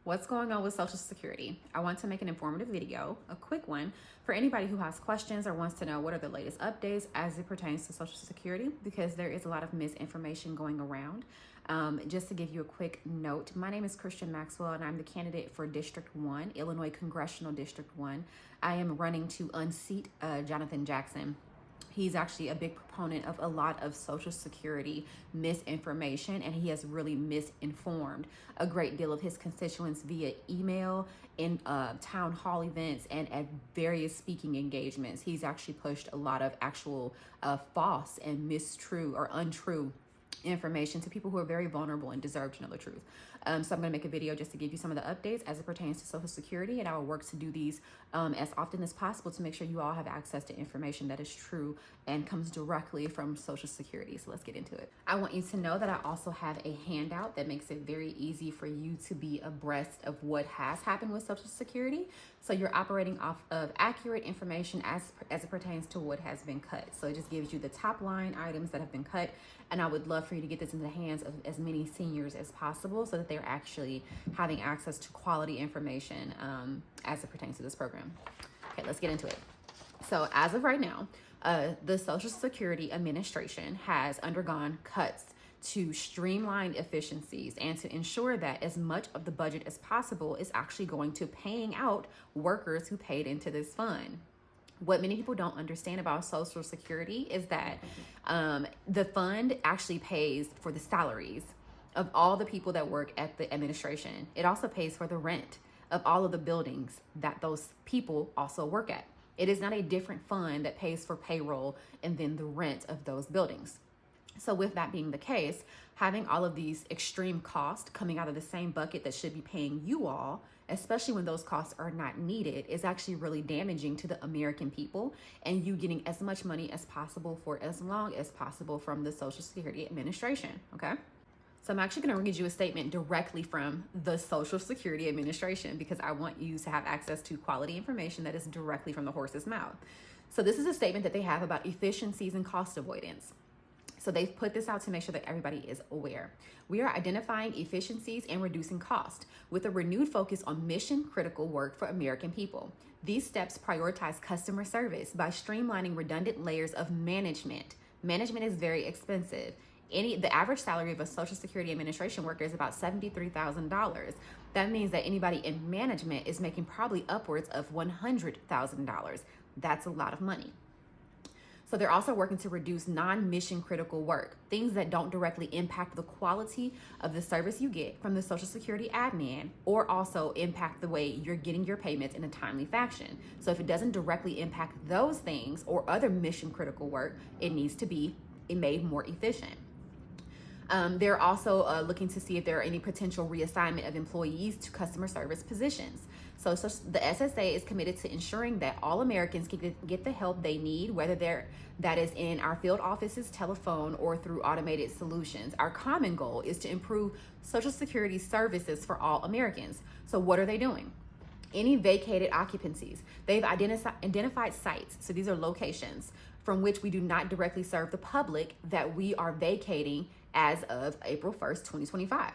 What's going on with Social Security? I want to make an informative video, a quick one, for anybody who has questions or wants to know what are the latest updates as it pertains to Social Security, because there is a lot of misinformation going around. Just to give you a quick note, my name is Christian Maxwell and I'm the candidate for District 1, Illinois Congressional District 1. I am running to unseat Jonathan Jackson. He's actually a big proponent of a lot of Social Security misinformation, and he has really misinformed a great deal of his constituents via email, in town hall events, and at various speaking engagements. He's actually pushed a lot of actual false and mistrue or untrue information to people who are very vulnerable and deserve to know the truth. So I'm going to make a video just to give you some of the updates as it pertains to Social Security, and I will work to do these as often as possible to make sure you all have access to information that is true and comes directly from Social Security. So let's get into it. I want you to know that I also have a handout that makes it very easy for you to be abreast of what has happened with Social Security. So you're operating off of accurate information as it pertains to what has been cut. So it just gives you the top line items that have been cut, and I would love for you to get this into the hands of as many seniors as possible so that they're actually having access to quality information as it pertains to this program. Okay, let's get into it. So as of right now, the Social Security Administration has undergone cuts to streamline efficiencies and to ensure that as much of the budget as possible is actually going to paying out workers who paid into this fund. What many people don't understand about Social Security is that the fund actually pays for the salaries of all the people that work at the administration. It also pays for the rent of all of the buildings that those people also work at. It is not a different fund that pays for payroll and then the rent of those buildings. So with that being the case, having all of these extreme costs coming out of the same bucket that should be paying you all, especially when those costs are not needed, is actually really damaging to the American people, and you getting as much money as possible for as long as possible from the Social Security Administration, okay? So I'm actually going to read you a statement directly from the Social Security Administration because I want you to have access to quality information that is directly from the horse's mouth. So this is a statement that they have about efficiencies and cost avoidance. So they've put this out to make sure that everybody is aware. We are identifying efficiencies and reducing cost with a renewed focus on mission critical work for American people. These steps prioritize customer service by streamlining redundant layers of management. Management is very expensive. The average salary of a Social Security Administration worker is about $73,000. That means that anybody in management is making probably upwards of $100,000. That's a lot of money. So they're also working to reduce non-mission critical work, things that don't directly impact the quality of the service you get from the Social Security admin, or also impact the way you're getting your payments in a timely fashion. So if it doesn't directly impact those things or other mission critical work, it needs to be made more efficient. They're also looking to see if there are any potential reassignment of employees to customer service positions. So the SSA is committed to ensuring that all Americans can get the help they need, whether that is in our field offices, telephone, or through automated solutions. Our common goal is to improve Social Security services for all Americans. So what are they doing? Any vacated occupancies. They've identified sites, so these are locations from which we do not directly serve the public that we are vacating as of April 1st, 2025.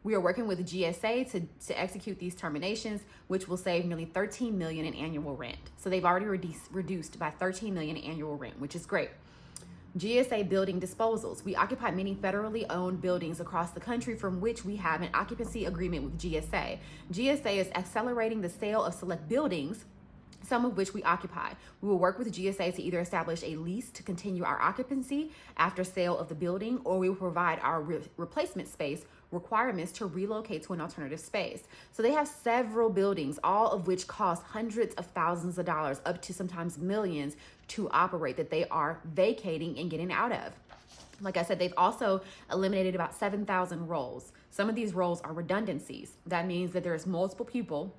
We are working with the GSA to execute these terminations, which will save nearly $13 million in annual rent. So they've already reduced by $13 million in annual rent, which is great. GSA building disposals. We occupy many federally owned buildings across the country from which we have an occupancy agreement with GSA. GSA is accelerating the sale of select buildings, some of which we occupy. We will work with GSA to either establish a lease to continue our occupancy after sale of the building, or we will provide our replacement space requirements to relocate to an alternative space. So they have several buildings, all of which cost hundreds of thousands of dollars, up to sometimes millions, to operate, that they are vacating and getting out of. Like I said, they've also eliminated about 7,000 roles. Some of these roles are redundancies. That means that there's multiple people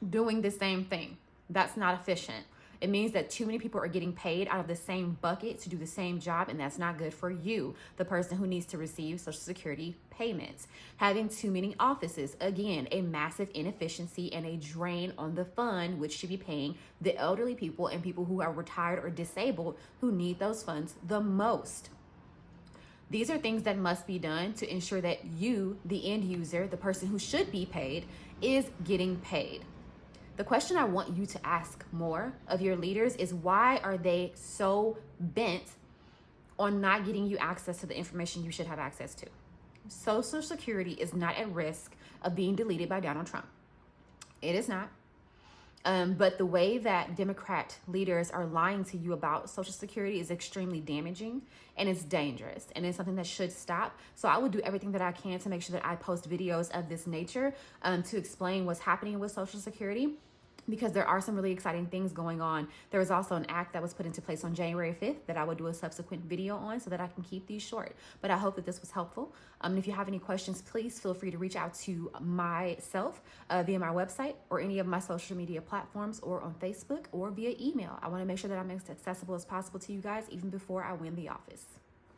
doing the same thing. That's not efficient. It means that too many people are getting paid out of the same bucket to do the same job, and that's not good for you, the person who needs to receive Social Security payments. Having too many offices, again, a massive inefficiency and a drain on the fund, which should be paying the elderly people and people who are retired or disabled who need those funds the most. These are things that must be done to ensure that you, the end user, the person who should be paid, is getting paid. The question I want you to ask more of your leaders is, why are they so bent on not getting you access to the information you should have access to? Social Security is not at risk of being deleted by Donald Trump. It is not. But the way that Democrat leaders are lying to you about Social Security is extremely damaging, and it's dangerous, and it's something that should stop. So I will do everything that I can to make sure that I post videos of this nature to explain what's happening with Social Security, because there are some really exciting things going on. There was also an act that was put into place on January 5th that I will do a subsequent video on, so that I can keep these short. But I hope that this was helpful. If you have any questions, please feel free to reach out to myself via my website or any of my social media platforms, or on Facebook, or via email. I want to make sure that I'm as accessible as possible to you guys even before I win the office.